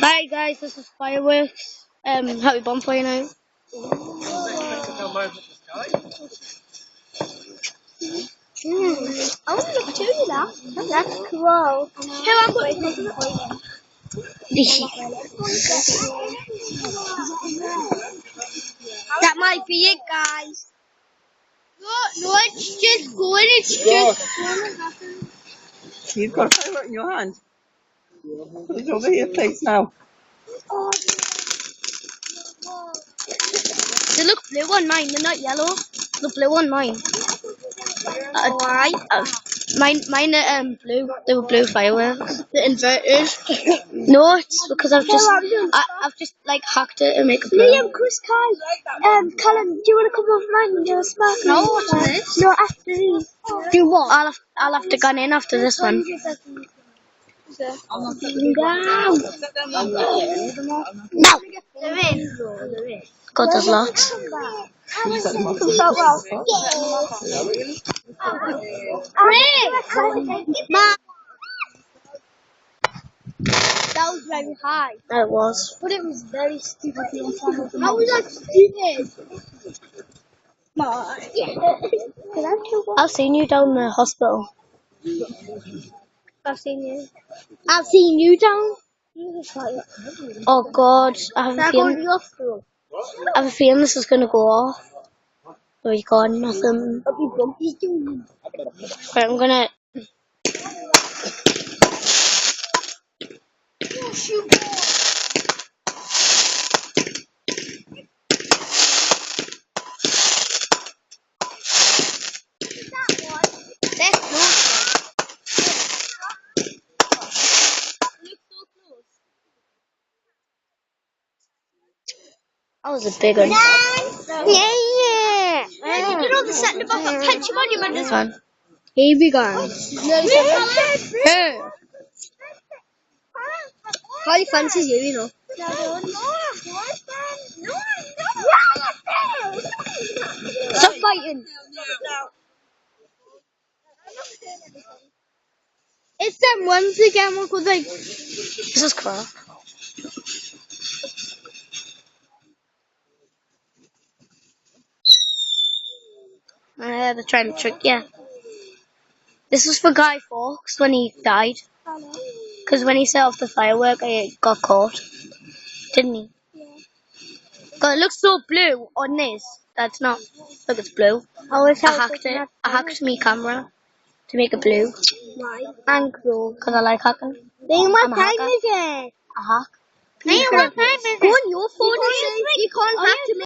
Hi guys, this is fireworks. Happy bonfire night. I want to look too, that. That's cool. Who I'm going to That might be it, guys. No, it's just going. It's just going. You've got a firework in your hand. Put it over here, please, now. They look blue on mine. They're not yellow. Look blue on mine. Why? Mine are blue. They were blue fireworks. The inverted. No, it's because I've just like hacked it and make a blue. Liam, Chris, Kai, Callum, do you want to come over mine and do a spark? No, what's this? No, after these. Do what? I'll have to go in after this one. No. God, there's lots. That was very high. It was. But it was very stupid. How was that stupid? I've seen you down the hospital. I've seen you. I've seen you down. Oh God, I have a feeling. I have a feeling this is gonna go off. Oh, you got nothing. Right, I'm gonna. That was a big one. Yeah. You know the setting above that picture monument is Fun. Here we go. Hey. How fancy you know. Stop fighting. It's them ones again. What could they? This is crap. They're trying to trick you. This was for Guy Fawkes when he died. Because when he set off the firework, he got caught. Didn't he? Yeah. God, it looks so blue on this. That's not. Look, it's blue. I hacked it. I hacked my camera to make it blue. Why? And cool. Because I like hacking. Then what I'm a time hacker. is it? I hack. Then what time is it? Go on your phone.